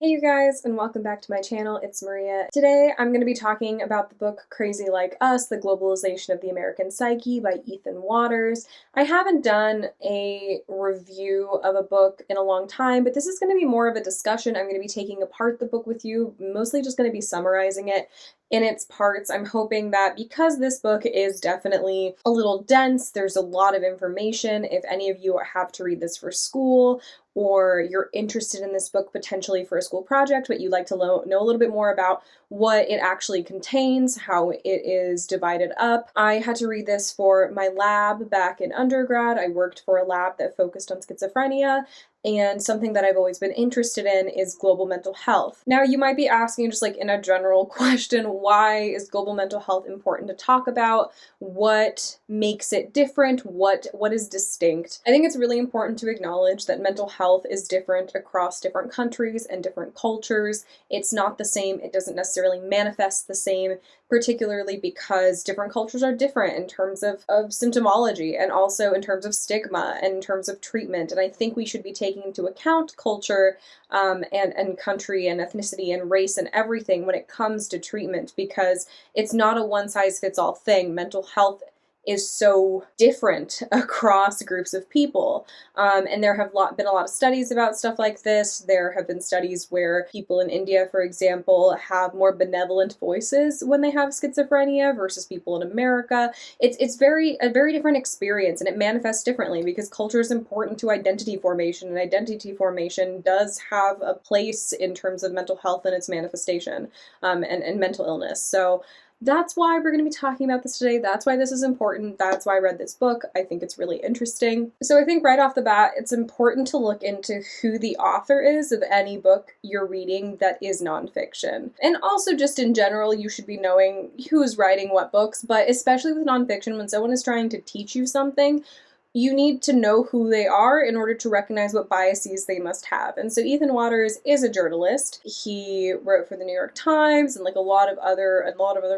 Hey you guys, and welcome back to my channel. It's Maria. Today I'm going to be talking about the book Crazy Like Us, The Globalization of the American Psyche by Ethan Waters. I haven't done a review of a book in a long time, but this is going to be more of a discussion. I'm going to be taking apart the book with you, mostly just going to be summarizing it in its parts. I'm hoping that because this book is definitely a little dense, there's a lot of information. If any of you have to read this for school, or you're interested in this book potentially for a school project, but you'd like to know a little bit more about what it actually contains, how it is divided up. I had to read this for my lab back in undergrad. I worked for a lab that focused on schizophrenia, and something that I've always been interested in is global mental health. Now, you might be asking, just like in a general question, why is global mental health important to talk about? What makes it different? What is distinct? I think it's really important to acknowledge that mental health is different across different countries and different cultures. It's not the same. It doesn't necessarily manifest the same, particularly because different cultures are different in terms of symptomology and also in terms of stigma and in terms of treatment. And I think we should be taking into account culture and country and ethnicity and race and everything when it comes to treatment, because it's not a one-size-fits-all thing. Mental health is so different across groups of people. And there have been a lot of studies about stuff like this. There have been studies where people in India, for example, have more benevolent voices when they have schizophrenia versus people in America. It's a very different experience, and it manifests differently because culture is important to identity formation, and identity formation does have a place in terms of mental health and its manifestation, and mental illness. So that's why we're going to be talking about this today. That's why this is important. That's why I read this book. I think it's really interesting. So I think right off the bat, it's important to look into who the author is of any book you're reading that is nonfiction. And also just in general, you should be knowing who's writing what books, but especially with nonfiction, when someone is trying to teach you something, you need to know who they are in order to recognize what biases they must have. And so Ethan Waters is a journalist. He wrote for the New York Times and like a lot of other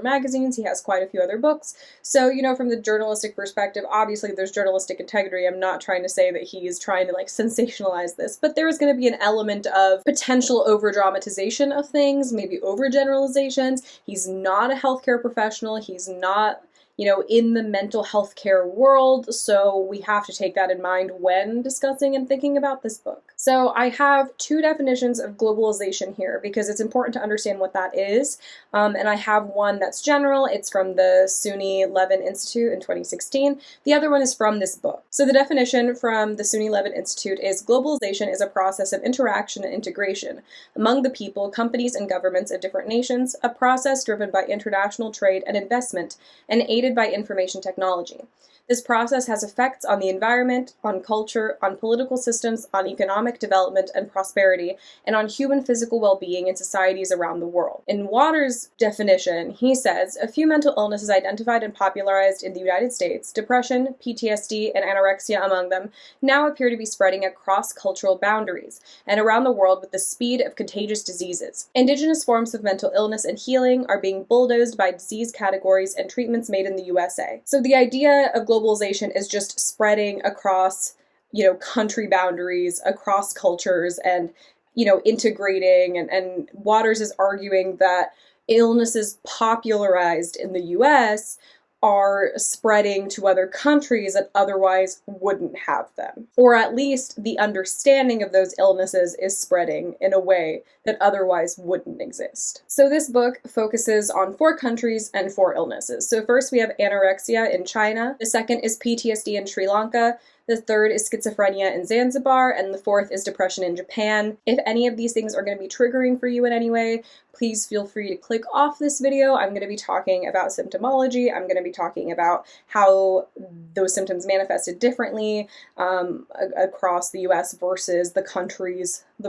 magazines. He has quite a few other books. So, you know, from the journalistic perspective, obviously there's journalistic integrity. I'm not trying to say that he is trying to like sensationalize this, but there is going to be an element of potential over-dramatization of things, maybe overgeneralizations. He's not a healthcare professional. He's not, you know, in the mental health care world, so we have to take that in mind when discussing and thinking about this book. So I have two definitions of globalization here because it's important to understand what that is, and I have one that's general. It's from the SUNY Levin Institute in 2016. The other one is from this book. So the definition from the SUNY Levin Institute is: globalization is a process of interaction and integration among the people, companies, and governments of different nations, a process driven by international trade and investment, and aided by information technology. This process has effects on the environment, on culture, on political systems, on economic development and prosperity, and on human physical well-being in societies around the world. In Waters' definition, he says, a few mental illnesses identified and popularized in the United States, depression, PTSD, and anorexia among them, now appear to be spreading across cultural boundaries and around the world with the speed of contagious diseases. Indigenous forms of mental illness and healing are being bulldozed by disease categories and treatments made in the USA. So the idea of globalization is just spreading across, you know, country boundaries, across cultures, and, you know, integrating. And Waters is arguing that illnesses popularized in the US are spreading to other countries that otherwise wouldn't have them. Or at least the understanding of those illnesses is spreading in a way that otherwise wouldn't exist. So this book focuses on 4 countries and 4 illnesses. So first we have anorexia in China. The second is PTSD in Sri Lanka. The third is schizophrenia in Zanzibar, and the fourth is depression in Japan. If any of these things are going to be triggering for you in any way, please feel free to click off this video. I'm going to be talking about symptomology. I'm going to be talking about how those symptoms manifested differently across the US versus the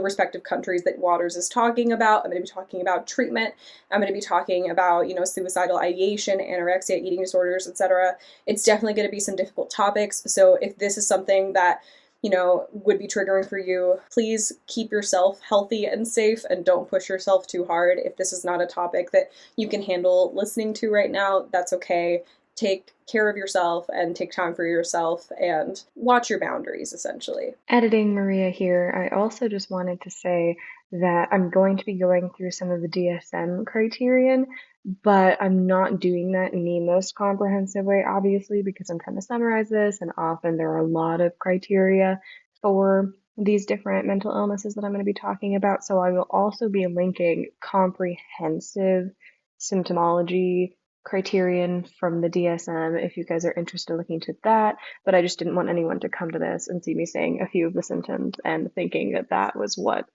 respective countries that Waters is talking about. I'm going to be talking about treatment. I'm going to be talking about, you know, suicidal ideation, anorexia, eating disorders, etc. It's definitely going to be some difficult topics. So if this is something that, you know, would be triggering for you, please keep yourself healthy and safe and don't push yourself too hard. If this is not a topic that you can handle listening to right now, that's okay. take care of yourself and take time for yourself and watch your boundaries, essentially. Editing Maria here. I also just wanted to say that I'm going to be going through some of the DSM criterion, but I'm not doing that in the most comprehensive way, obviously, because I'm trying to summarize this, and often there are a lot of criteria for these different mental illnesses that I'm going to be talking about. So I will also be linking comprehensive symptomology criterion from the DSM if you guys are interested in looking into that. But I just didn't want anyone to come to this and see me saying a few of the symptoms and thinking that that was what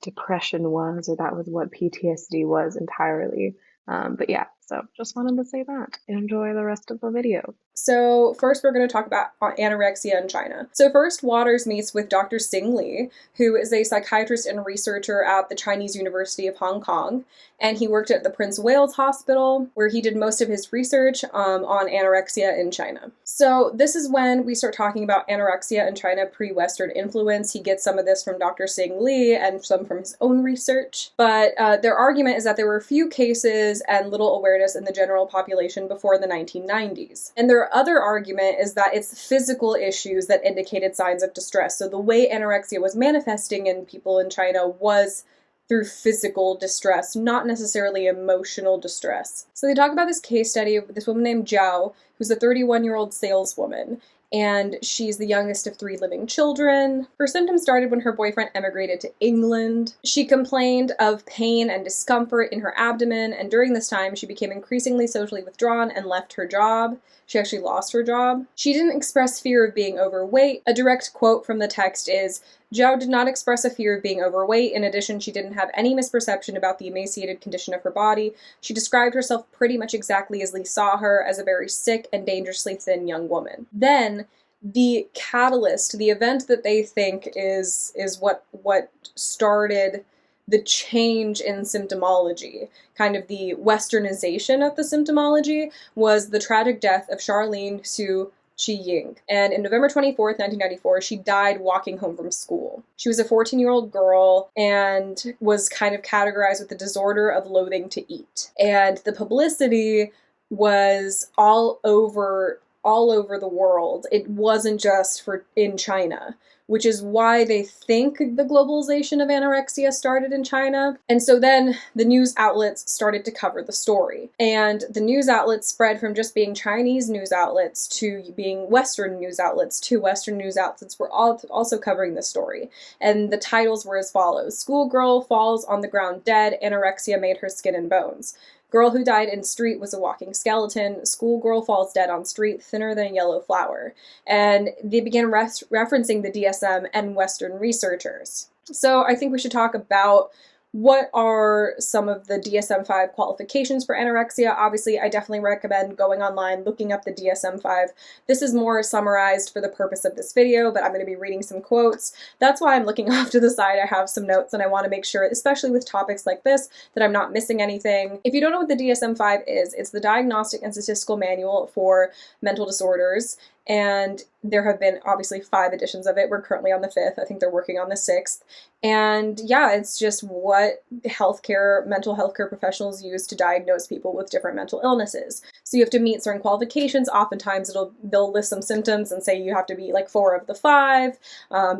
depression was or that was what PTSD was entirely. But yeah, so just wanted to say that. Enjoy the rest of the video. So first we're going to talk about anorexia in China. So first, Waters meets with Dr. Xing Li, who is a psychiatrist and researcher at the Chinese University of Hong Kong, and he worked at the Prince of Wales Hospital, where he did most of his research on anorexia in China. So this is when we start talking about anorexia in China pre-Western influence. He gets some of this from Dr. Xing Li and some from his own research, but their argument is that there were few cases and little awareness in the general population before the 1990s. And their other argument is that it's physical issues that indicated signs of distress. So the way anorexia was manifesting in people in China was through physical distress, not necessarily emotional distress. So they talk about this case study of this woman named Zhao, who's a 31-year-old saleswoman, and she's the youngest of 3 living children. Her symptoms started when her boyfriend emigrated to England. She complained of pain and discomfort in her abdomen, and during this time, she became increasingly socially withdrawn and left her job. She actually lost her job. She didn't express fear of being overweight. A direct quote from the text is, Zhao did not express a fear of being overweight. In addition, she didn't have any misperception about the emaciated condition of her body. She described herself pretty much exactly as Li saw her, as a very sick and dangerously thin young woman. Then, the catalyst, the event that they think is what started the change in symptomology, kind of the westernization of the symptomology, was the tragic death of Charlene Su Chi-ying. And in November 24th, 1994, she died walking home from school. She was a 14-year-old girl and was kind of categorized with the disorder of loathing to eat. And the publicity was all over the world. It wasn't just in China, which is why they think the globalization of anorexia started in China. And so then the news outlets started to cover the story. And the news outlets spread from just being Chinese news outlets to being Western news outlets, to Western news outlets were also covering the story. And the titles were as follows: Schoolgirl falls on the ground dead, anorexia made her skin and bones. Girl who died in street was a walking skeleton. Schoolgirl falls dead on street, thinner than a yellow flower. And they began referencing the DSM and Western researchers. So I think we should talk about what are some of the DSM-5 qualifications for anorexia. Obviously, I definitely recommend going online, looking up the DSM-5. This is more summarized for the purpose of this video, but I'm going to be reading some quotes. That's why I'm looking off to the side. I have some notes, and I want to make sure, especially with topics like this, that I'm not missing anything. If you don't know what the DSM-5 is, it's the Diagnostic and Statistical Manual for Mental Disorders. And there have been obviously 5 editions of it. We're currently on the 5th. I think they're working on the 6th. And yeah, it's just what mental health care professionals use to diagnose people with different mental illnesses. So you have to meet certain qualifications. Oftentimes they'll list some symptoms and say you have to be like 4 of the 5.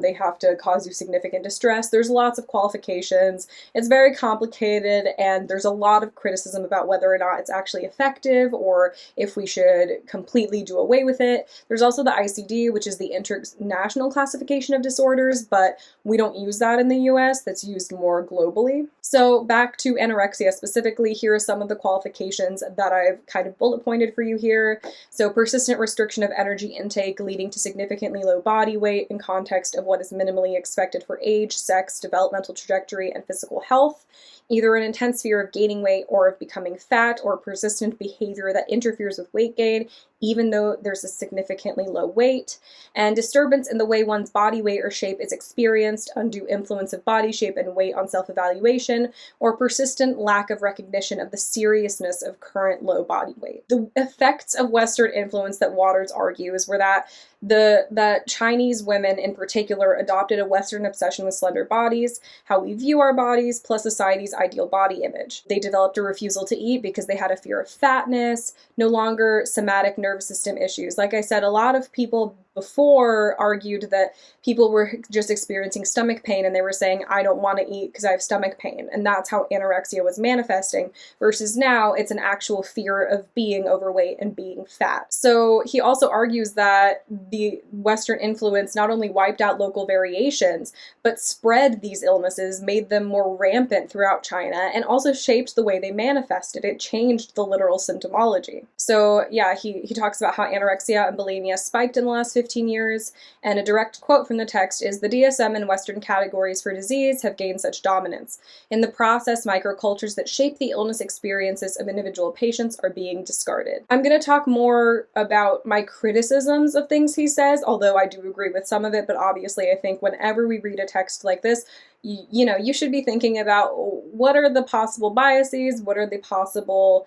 They have to cause you significant distress. There's lots of qualifications. It's very complicated, and there's a lot of criticism about whether or not it's actually effective or if we should completely do away with it. There's also the ICD, which is the International Classification of Disorders, but we don't use that in the US. That's used more globally. So back to anorexia specifically, here are some of the qualifications that I've kind of bullet pointed for you here. So persistent restriction of energy intake leading to significantly low body weight in context of what is minimally expected for age, sex, developmental trajectory, and physical health. Either an intense fear of gaining weight or of becoming fat, or persistent behavior that interferes with weight gain, even though there's a significantly low weight, and disturbance in the way one's body weight or shape is experienced, undue influence of body shape and weight on self-evaluation, or persistent lack of recognition of the seriousness of current low body weight. The effects of Western influence that Waters argues were that that Chinese women in particular adopted a Western obsession with slender bodies, how we view our bodies, plus society's ideal body image. They developed a refusal to eat because they had a fear of fatness, no longer somatic nerve nervous system issues. Like I said, a lot of people before argued that people were just experiencing stomach pain and they were saying, I don't want to eat because I have stomach pain. And that's how anorexia was manifesting, versus now it's an actual fear of being overweight and being fat. So he also argues that the Western influence not only wiped out local variations, but spread these illnesses, made them more rampant throughout China, and also shaped the way they manifested. It changed the literal symptomology. So yeah, he talks about how anorexia and bulimia spiked in the last 15 years, and a direct quote from the text is, the DSM and Western categories for disease have gained such dominance. In the process, microcultures that shape the illness experiences of individual patients are being discarded. I'm going to talk more about my criticisms of things he says, although I do agree with some of it, but obviously I think whenever we read a text like this, you know, you should be thinking about what are the possible biases, what are the possible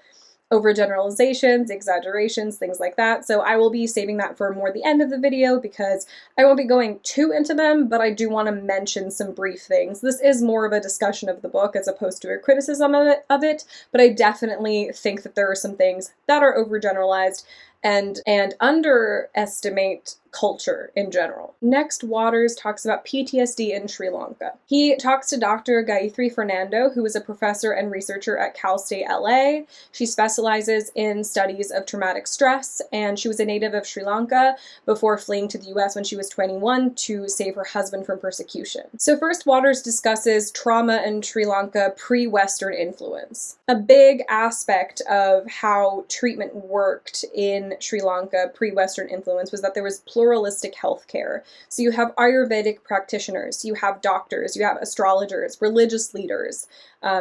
overgeneralizations, exaggerations, things like that. So I will be saving that for more the end of the video because I won't be going too into them, but I do want to mention some brief things. This is more of a discussion of the book as opposed to a criticism of it, but I definitely think that there are some things that are overgeneralized and underestimate culture in general. Next, Waters talks about PTSD in Sri Lanka. He talks to Dr. Gayatri Fernando, who is a professor and researcher at Cal State LA. She specializes in studies of traumatic stress, and she was a native of Sri Lanka before fleeing to the US when she was 21 to save her husband from persecution. So first, Waters discusses trauma in Sri Lanka pre-Western influence. A big aspect of how treatment worked in Sri Lanka pre-Western influence was that there was pluralistic healthcare. So you have Ayurvedic practitioners, you have doctors, you have astrologers, religious leaders,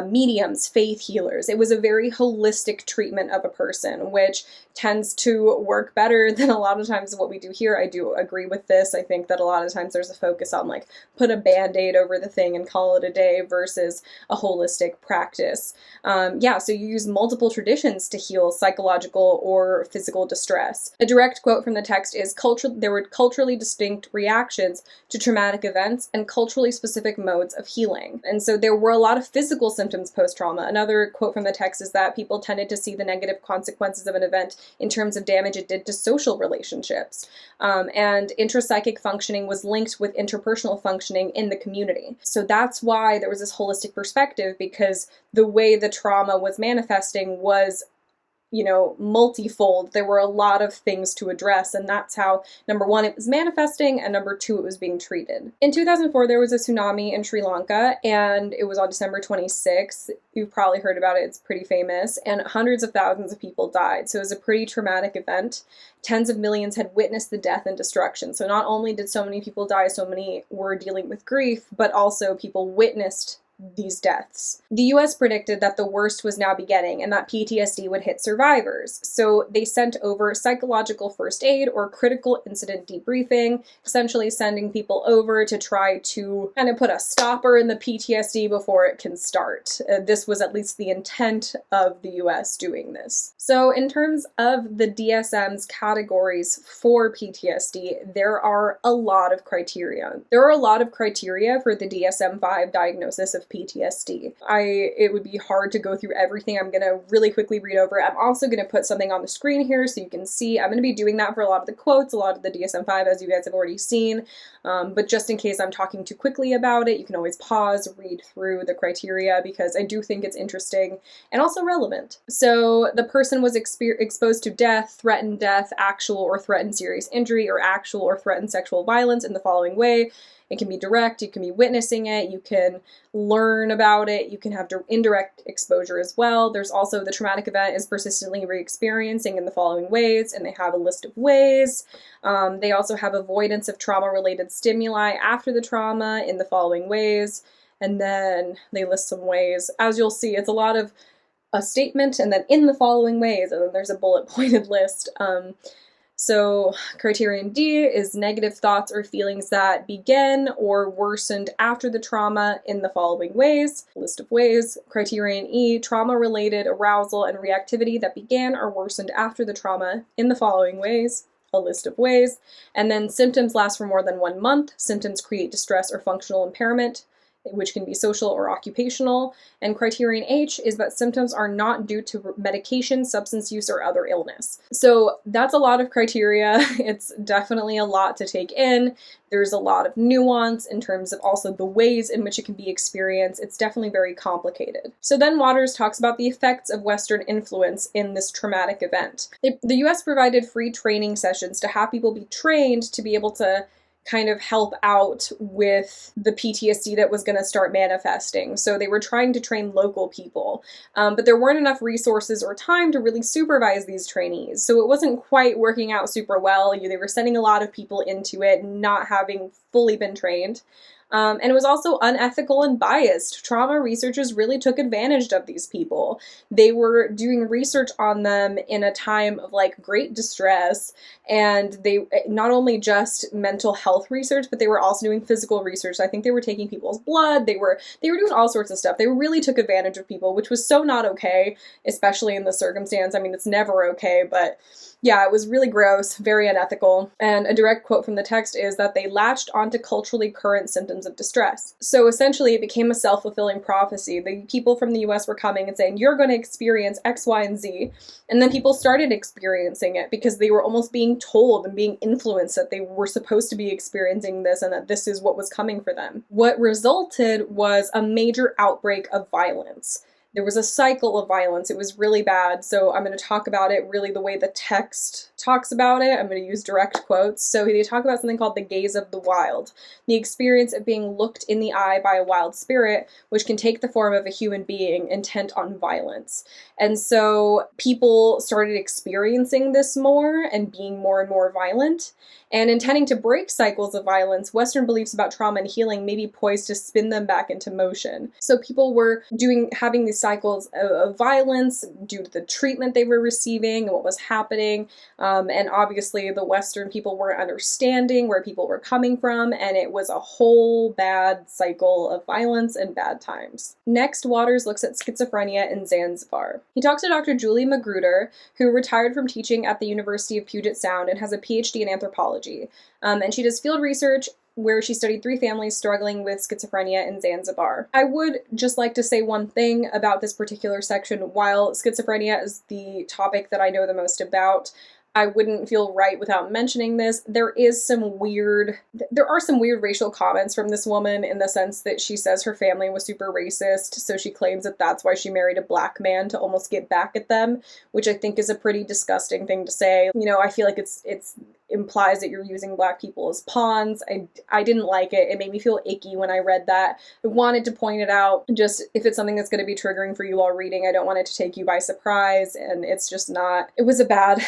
mediums, faith healers. It was a very holistic treatment of a person, which tends to work better than a lot of times what we do here. I do agree with this. I think that a lot of times there's a focus on like put a band-aid over the thing and call it a day versus a holistic practice. Yeah, so you use multiple traditions to heal psychological or physical distress. A direct quote from the text is, there were culturally distinct reactions to traumatic events and culturally specific modes of healing. And so there were a lot of physical symptoms post-trauma. Another quote from the text is that people tended to see the negative consequences of an event in terms of damage it did to social relationships. And intrapsychic functioning was linked with interpersonal functioning in the community. So that's why there was this holistic perspective, because the way the trauma was manifesting was, you know, multifold. There were a lot of things to address, and that's how, number one, it was manifesting, and number two, it was being treated. In 2004, there was a tsunami in Sri Lanka, and it was on December 26th. You've probably heard about it. It's pretty famous, and hundreds of thousands of people died. So it was a pretty traumatic event. Tens of millions had witnessed the death and destruction. So not only did so many people die, so many were dealing with grief, but also people witnessed these deaths. The US predicted that the worst was now beginning and that PTSD would hit survivors. So they sent over psychological first aid or critical incident debriefing, essentially sending people over to try to kind of put a stopper in the PTSD before it can start. This was at least the intent of the US doing this. So in terms of the DSM's categories for PTSD, there are a lot of criteria. There are a lot of criteria for the DSM-5 diagnosis of PTSD. It would be hard to go through everything. I'm going to really quickly read over it. I'm also going to put something on the screen here so you can see. I'm going to be doing that for a lot of the quotes, a lot of the DSM-5, as you guys have already seen. But just in case I'm talking too quickly about it, you can always pause, read through the criteria, because I do think it's interesting and also relevant. So the person was exposed to death, threatened death, actual or threatened serious injury, or actual or threatened sexual violence in the following way. It can be direct, you can be witnessing it, you can learn about it, you can have indirect exposure as well. There's also the traumatic event is persistently re-experiencing in the following ways, and they have a list of ways. They also have avoidance of trauma-related stimuli after the trauma in the following ways, and then they list some ways. As you'll see, it's a lot of a statement and then in the following ways, and then there's a bullet-pointed list. So criterion D is negative thoughts or feelings that begin or worsened after the trauma in the following ways, list of ways. Criterion E, trauma-related arousal and reactivity that began or worsened after the trauma in the following ways, a list of ways. And then symptoms last for more than 1 month. Symptoms create distress or functional impairment which can be social or occupational. And criterion H is that symptoms are not due to medication, substance use, or other illness. So that's a lot of criteria. It's definitely a lot to take in. There's a lot of nuance in terms of also the ways in which it can be experienced. It's definitely very complicated. So then Waters talks about the effects of Western influence in this traumatic event. The US provided free training sessions to have people be trained to be able to kind of help out with the PTSD that was going to start manifesting. So they were trying to train local people, but there weren't enough resources or time to really supervise these trainees. So it wasn't quite working out super well. They were sending a lot of people into it, not having fully been trained. And it was also unethical and biased. Trauma researchers really took advantage of these people. They were doing research on them in a time of like great distress, and they not only just mental health research, but they were also doing physical research. I think they were taking people's blood. They were doing all sorts of stuff. They really took advantage of people, which was so not okay, especially in the circumstance. I mean, it's never okay, but yeah, it was really gross, very unethical. And a direct quote from the text is that they latched onto culturally current symptoms of distress. So essentially it became a self-fulfilling prophecy. The people from the US were coming and saying, you're going to experience X, Y, and Z. And then people started experiencing it because they were almost being told and being influenced that they were supposed to be experiencing this and that this is what was coming for them. What resulted was a major outbreak of violence. There was a cycle of violence. It was really bad. So I'm going to talk about it really the way the text talks about it. I'm going to use direct quotes. So they talk about something called the gaze of the wild, the experience of being looked in the eye by a wild spirit, which can take the form of a human being intent on violence. And so people started experiencing this more and being more and more violent. And intending to break cycles of violence, Western beliefs about trauma and healing may be poised to spin them back into motion. So people were having these cycles of violence due to the treatment they were receiving and what was happening. And obviously the Western people weren't understanding where people were coming from, and it was a whole bad cycle of violence and bad times. Next, Waters looks at schizophrenia in Zanzibar. He talks to Dr. Julie Magruder, who retired from teaching at the University of Puget Sound and has a PhD in anthropology. And she does field research where she studied 3 families struggling with schizophrenia in Zanzibar. I would just like to say one thing about this particular section. While schizophrenia is the topic that I know the most about, I wouldn't feel right without mentioning this. There are some weird racial comments from this woman in the sense that she says her family was super racist, so she claims that that's why she married a black man to almost get back at them, which I think is a pretty disgusting thing to say. You know, I feel like it's implies that you're using black people as pawns. I didn't like it. It made me feel icky when I read that. I wanted to point it out, just if it's something that's going to be triggering for you all reading, I don't want it to take you by surprise, and it's just not, it was a bad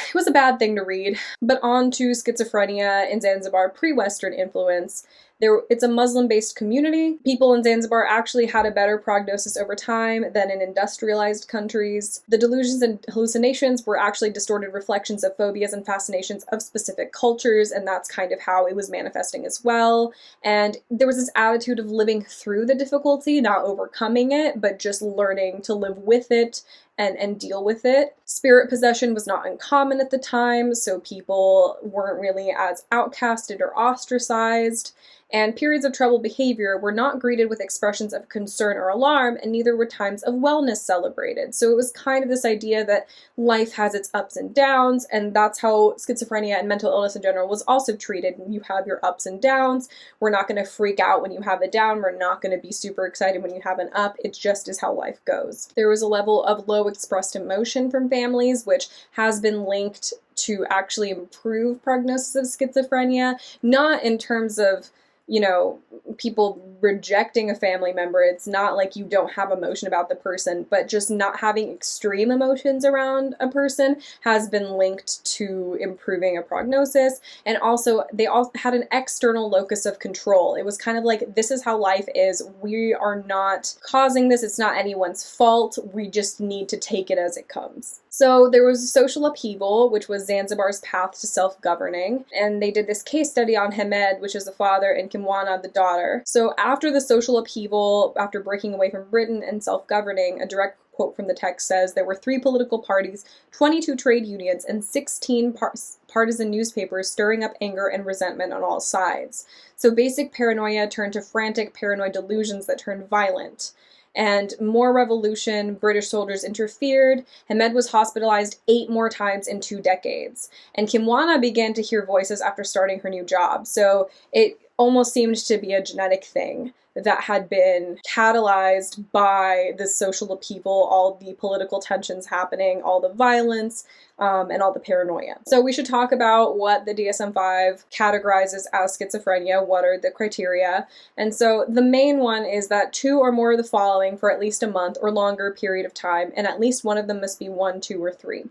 thing to read. But on to schizophrenia in Zanzibar, pre-Western influence. It's a Muslim-based community. People in Zanzibar actually had a better prognosis over time than in industrialized countries. The delusions and hallucinations were actually distorted reflections of phobias and fascinations of specific cultures, and that's kind of how it was manifesting as well. And there was this attitude of living through the difficulty, not overcoming it, but just learning to live with it and deal with it. Spirit possession was not uncommon at the time, so people weren't really as outcasted or ostracized. And periods of troubled behavior were not greeted with expressions of concern or alarm, and neither were times of wellness celebrated. So it was kind of this idea that life has its ups and downs, and that's how schizophrenia and mental illness in general was also treated. You have your ups and downs. We're not going to freak out when you have a down. We're not going to be super excited when you have an up. It just is how life goes. There was a level of low expressed emotion from families, which has been linked to actually improve prognosis of schizophrenia, not in terms of, you know, people rejecting a family member. It's not like you don't have emotion about the person, but just not having extreme emotions around a person has been linked to improving a prognosis. And also, they all had an external locus of control. It was kind of like, this is how life is. We are not causing this. It's not anyone's fault. We just need to take it as it comes. So there was social upheaval, which was Zanzibar's path to self-governing, and they did this case study on Hamed, which is the father, and Kimwana, the daughter. So after the social upheaval, after breaking away from Britain and self-governing, a direct quote from the text says, there were 3 political parties, 22 trade unions, and 16 partisan newspapers stirring up anger and resentment on all sides. So basic paranoia turned to frantic paranoid delusions that turned violent. And more revolution, British soldiers interfered. Hamed was hospitalized 8 more times in 2 decades. And Kimwana began to hear voices after starting her new job. So it almost seemed to be a genetic thing that had been catalyzed by the social upheaval, all the political tensions happening, all the violence, and all the paranoia. So we should talk about what the DSM-5 categorizes as schizophrenia. What are the criteria? And so the main one is that 2 or more of the following for at least a month or longer period of time, and at least one of them must be 1, 2, or 3.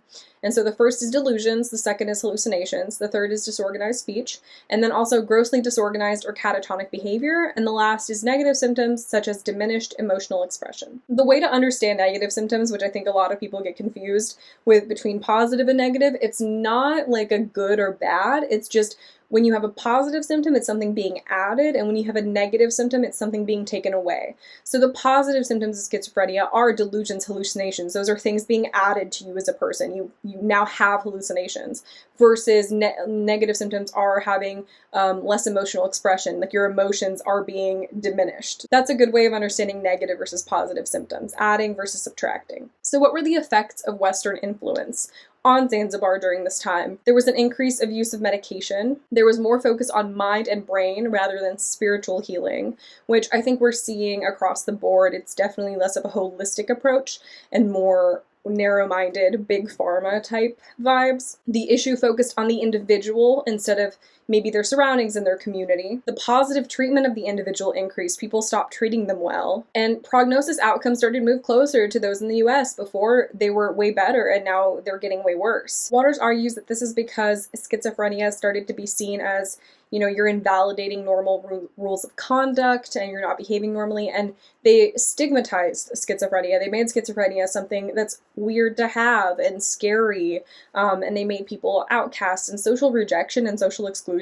And so the first is delusions, the second is hallucinations, the third is disorganized speech, and then also grossly disorganized or catatonic behavior, and the last is negative symptoms such as diminished emotional expression. The way to understand negative symptoms, which I think a lot of people get confused with between positive and negative, it's not like a good or bad, it's just when you have a positive symptom, it's something being added, and when you have a negative symptom, it's something being taken away. So the positive symptoms of schizophrenia are delusions, hallucinations. Those are things being added to you as a person. You now have hallucinations, versus negative symptoms are having less emotional expression, like your emotions are being diminished. That's a good way of understanding negative versus positive symptoms, adding versus subtracting. So what were the effects of Western influence on Zanzibar during this time? There was an increase of use of medication. There was more focus on mind and brain rather than spiritual healing, which I think we're seeing across the board. It's definitely less of a holistic approach and more narrow-minded, big pharma type vibes. The issue focused on the individual instead of maybe their surroundings and their community. The positive treatment of the individual increased. People stopped treating them well. And prognosis outcomes started to move closer to those in the US. Before, they were way better, and now they're getting way worse. Waters argues that this is because schizophrenia started to be seen as, you know, you're invalidating normal rules of conduct and you're not behaving normally, and they stigmatized schizophrenia. They made schizophrenia something that's weird to have and scary, and they made people outcast, and social rejection and social exclusion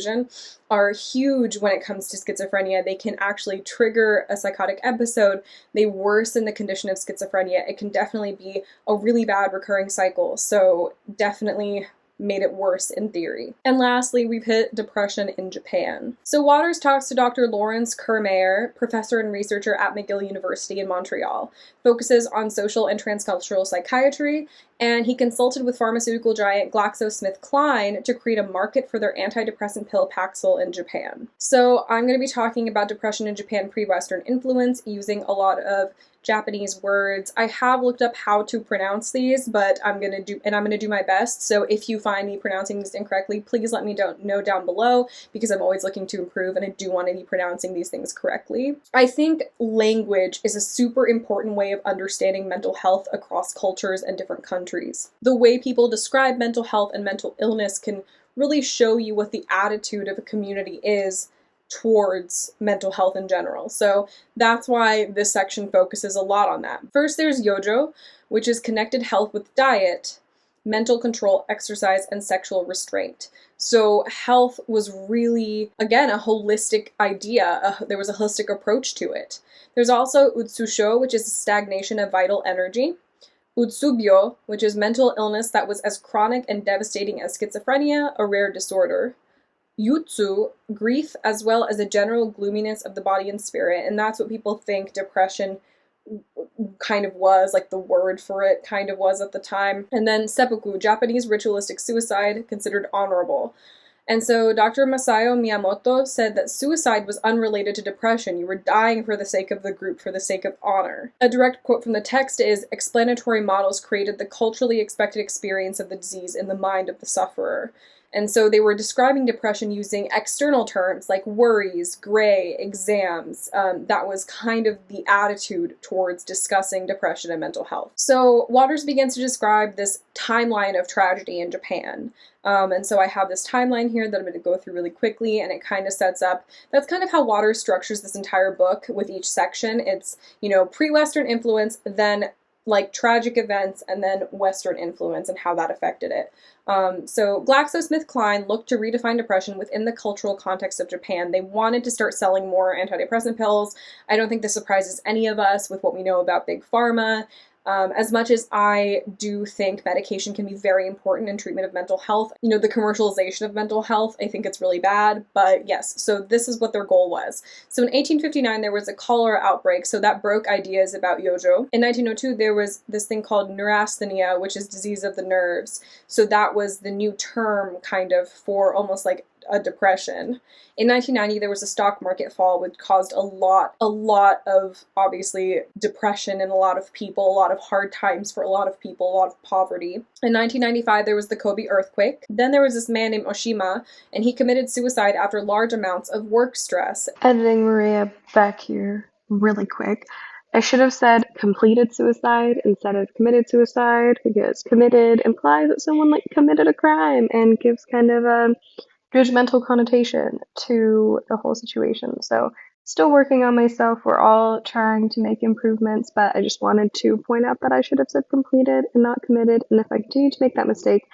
are huge when it comes to schizophrenia. They can actually trigger a psychotic episode. They worsen the condition of schizophrenia. It can definitely be a really bad recurring cycle, so definitely made it worse in theory. And lastly, we've hit depression in Japan. So Waters talks to Dr. Lawrence Kermayer, professor and researcher at McGill University in Montreal, focuses on social and transcultural psychiatry, and he consulted with pharmaceutical giant GlaxoSmithKline to create a market for their antidepressant pill Paxil in Japan. So I'm going to be talking about depression in Japan pre-Western influence using a lot of Japanese words. I have looked up how to pronounce these, but I'm gonna do my best. So if you find me pronouncing these incorrectly, please let me know down below, because I'm always looking to improve and I do want to be pronouncing these things correctly. I think language is a super important way of understanding mental health across cultures and different countries. The way people describe mental health and mental illness can really show you what the attitude of a community is towards mental health in general. So that's why this section focuses a lot on that. First, there's Yojo, which is connected health with diet, mental control, exercise, and sexual restraint. So health was really, again, a holistic idea. There was a holistic approach to it. There's also Utsusho, which is stagnation of vital energy. Utsubyo, which is mental illness that was as chronic and devastating as schizophrenia, a rare disorder. Yutsu, grief, as well as a general gloominess of the body and spirit, and that's what people think depression kind of was, like the word for it kind of was at the time. And then seppuku, Japanese ritualistic suicide, considered honorable. And so Dr. Masayo Miyamoto said that suicide was unrelated to depression. You were dying for the sake of the group, for the sake of honor. A direct quote from the text is, explanatory models created the culturally expected experience of the disease in the mind of the sufferer. And so they were describing depression using external terms like worries, gray, exams. That was kind of the attitude towards discussing depression and mental health. So Waters begins to describe this timeline of tragedy in Japan. And so I have this timeline here that I'm going to go through really quickly, and it kind of sets up, that's kind of how Waters structures this entire book with each section. It's, you know, pre-Western influence, then like tragic events, and then Western influence and how that affected it. So GlaxoSmithKline looked to redefine depression within the cultural context of Japan. They wanted to start selling more antidepressant pills. I don't think this surprises any of us with what we know about Big Pharma. As much as I do think medication can be very important in treatment of mental health, you know, the commercialization of mental health, I think it's really bad. But yes, so this is what their goal was. So in 1859, there was a cholera outbreak, so that broke ideas about yojo. In 1902, there was this thing called neurasthenia, which is disease of the nerves. So that was the new term kind of for almost like a depression. In 1990, there was a stock market fall, which caused a lot of obviously depression in a lot of people, a lot of hard times for a lot of people, a lot of poverty. In 1995, there was the Kobe earthquake. Then there was this man named Oshima, and he committed suicide after large amounts of work stress. Editing Maria back here really quick. I should have said completed suicide instead of committed suicide, because committed implies that someone like committed a crime and gives kind of a judgmental connotation to the whole situation. So still working on myself. We're all trying to make improvements, but I just wanted to point out that I should have said completed and not committed. And if I continue to make that mistake,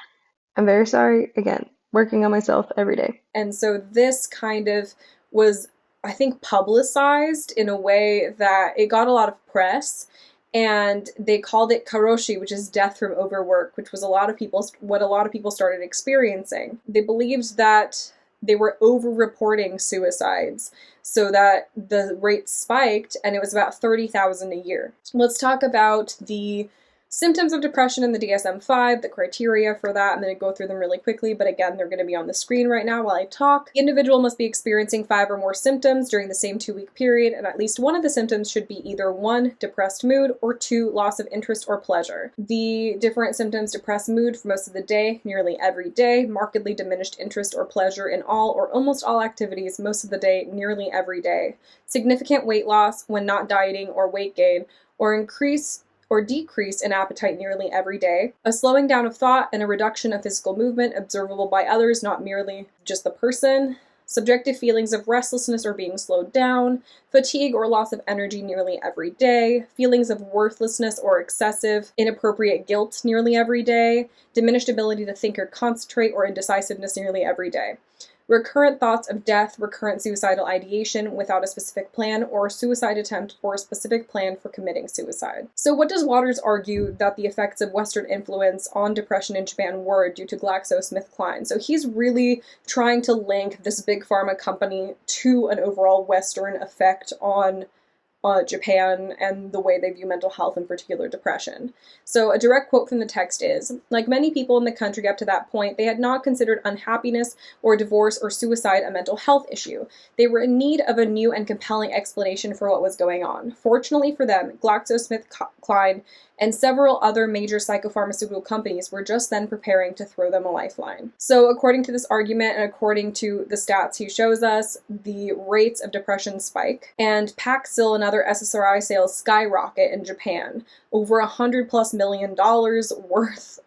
I'm very sorry. Again, working on myself every day. And so this kind of was, I think, publicized in a way that it got a lot of press, and they called it karoshi, which is death from overwork, which was what a lot of people started experiencing. They believed that they were over-reporting suicides, so that the rate spiked, and it was about 30,000 a year. Let's talk about the symptoms of depression in the DSM-5, the criteria for that. I'm going to go through them really quickly, but again, they're going to be on the screen right now while I talk. The individual must be experiencing 5 or more symptoms during the same 2-week period, and at least one of the symptoms should be either 1, depressed mood, or 2, loss of interest or pleasure. The different symptoms: depressed mood for most of the day, nearly every day, markedly diminished interest or pleasure in all or almost all activities most of the day, nearly every day, significant weight loss when not dieting or weight gain, or increase or decrease in appetite nearly every day, a slowing down of thought and a reduction of physical movement observable by others, not merely just the person, subjective feelings of restlessness or being slowed down, fatigue or loss of energy nearly every day, feelings of worthlessness or excessive, inappropriate guilt nearly every day, diminished ability to think or concentrate, or indecisiveness nearly every day. Recurrent thoughts of death, recurrent suicidal ideation without a specific plan, or a suicide attempt or a specific plan for committing suicide. So what does Waters argue that the effects of Western influence on depression in Japan were due to GlaxoSmithKline? So he's really trying to link this big pharma company to an overall Western effect on Japan and the way they view mental health, in particular depression. So a direct quote from the text is, "Like many people in the country up to that point, they had not considered unhappiness or divorce or suicide a mental health issue. They were in need of a new and compelling explanation for what was going on. Fortunately for them, GlaxoSmithKline and several other major psychopharmaceutical companies were just then preparing to throw them a lifeline." So according to this argument, and according to the stats he shows us, the rates of depression spike, and Paxil and other SSRI sales skyrocket in Japan, over $100+ million worth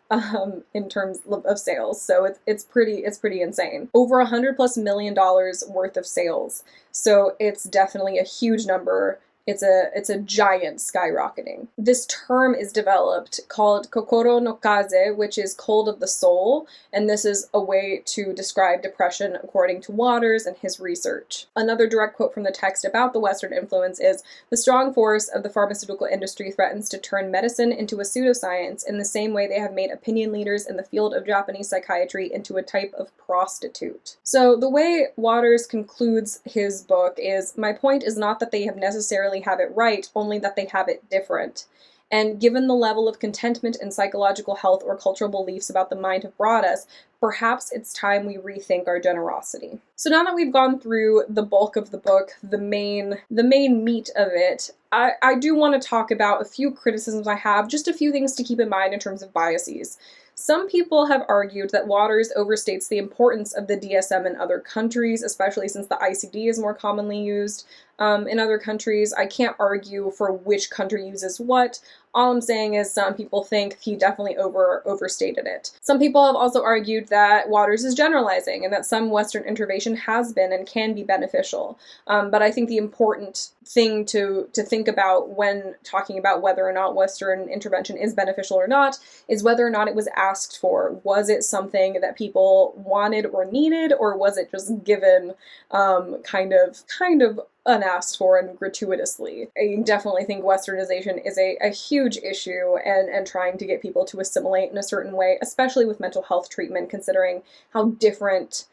in terms of sales. So it's pretty insane. Over $100+ million worth of sales. So it's definitely a huge number. It's a giant skyrocketing. This term is developed called kokoro no kaze, which is cold of the soul, and this is a way to describe depression according to Waters and his research. Another direct quote from the text about the Western influence is, "The strong force of the pharmaceutical industry threatens to turn medicine into a pseudoscience in the same way they have made opinion leaders in the field of Japanese psychiatry into a type of prostitute." So the way Waters concludes his book is, "My point is not that they have necessarily have it right, only that they have it different. And given the level of contentment and psychological health or cultural beliefs about the mind have brought us, perhaps it's time we rethink our generosity." So now that we've gone through the bulk of the book, the main meat of it, I do want to talk about a few criticisms I have, just a few things to keep in mind in terms of biases. Some people have argued that Waters overstates the importance of the DSM in other countries, especially since the ICD is more commonly used in other countries. I can't argue for which country uses what. All I'm saying is some people think he definitely overstated it. Some people have also argued that Waters is generalizing and that some Western intervention has been and can be beneficial. But I think the important thing to think about when talking about whether or not Western intervention is beneficial or not is whether or not it was asked for. Was it something that people wanted or needed, or was it just given kind of unasked for and gratuitously. I definitely think westernization is a huge issue, and trying to get people to assimilate in a certain way, especially with mental health treatment, considering how different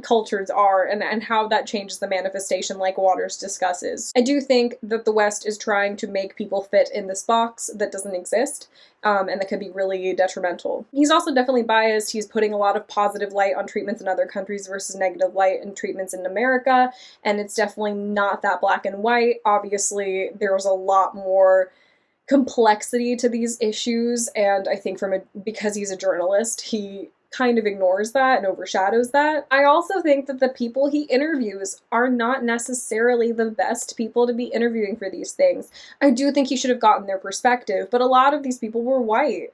cultures are, and how that changes the manifestation, like Waters discusses. I do think that the West is trying to make people fit in this box that doesn't exist, and that could be really detrimental. He's also definitely biased. He's putting a lot of positive light on treatments in other countries versus negative light in treatments in America, and it's definitely not that black and white. Obviously, there's a lot more complexity to these issues, and I think because he's a journalist, he kind of ignores that and overshadows that. I also think that the people he interviews are not necessarily the best people to be interviewing for these things. I do think he should have gotten their perspective, but a lot of these people were white.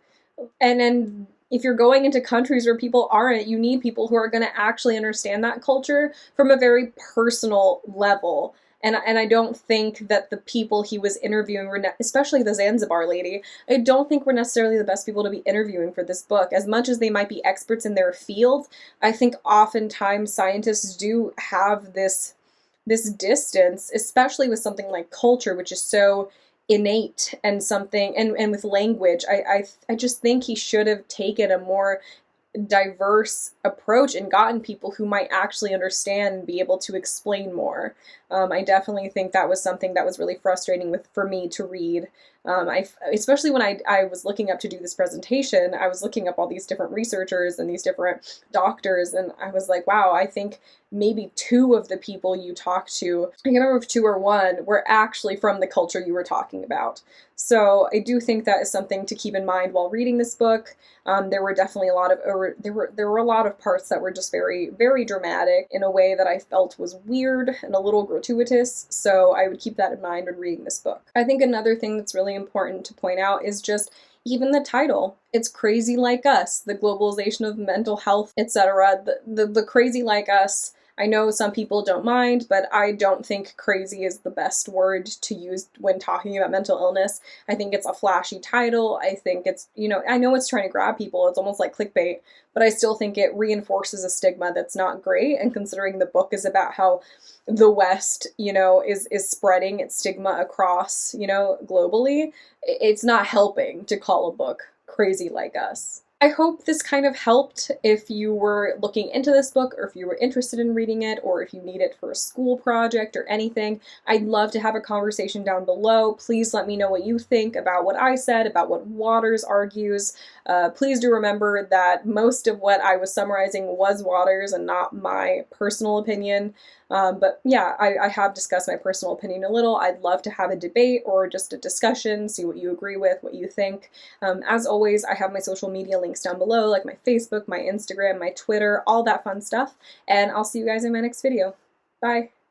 And if you're going into countries where people aren't, you need people who are going to actually understand that culture from a very personal level. And I don't think that the people he was interviewing were, especially the Zanzibar lady, I don't think were necessarily the best people to be interviewing for this book. As much as they might be experts in their field, I think oftentimes scientists do have this distance, especially with something like culture, which is so innate, and something, and with language. I just think he should have taken a more diverse approach and gotten people who might actually understand and be able to explain more. I definitely think that was something that was really frustrating for me to read. Especially when I was looking up to do this presentation, I was looking up all these different researchers and these different doctors, and I was like, wow, I think maybe 2 of the people you talked to, I can't remember if 2 or 1, were actually from the culture you were talking about. So I do think that is something to keep in mind while reading this book. There were definitely there were a lot of parts that were just very, very dramatic in a way that I felt was weird and a little gratuitous, so I would keep that in mind when reading this book. I think another thing that's really important to point out is just even the title. It's Crazy Like Us, the globalization of mental health, etc. The Crazy Like Us, I know some people don't mind, but I don't think crazy is the best word to use when talking about mental illness. I think it's a flashy title. I think it's, I know it's trying to grab people. It's almost like clickbait, but I still think it reinforces a stigma that's not great. And considering the book is about how the West, is spreading its stigma across, globally, it's not helping to call a book Crazy Like Us. I hope this kind of helped if you were looking into this book, or if you were interested in reading it, or if you need it for a school project or anything. I'd love to have a conversation down below. Please let me know what you think about what I said, about what Waters argues. Please do remember that most of what I was summarizing was Waters and not my personal opinion. But yeah, I have discussed my personal opinion a little. I'd love to have a debate or just a discussion, see what you agree with, what you think. As always, I have my social media links down below, like my Facebook, my Instagram, my Twitter, all that fun stuff. And I'll see you guys in my next video. Bye.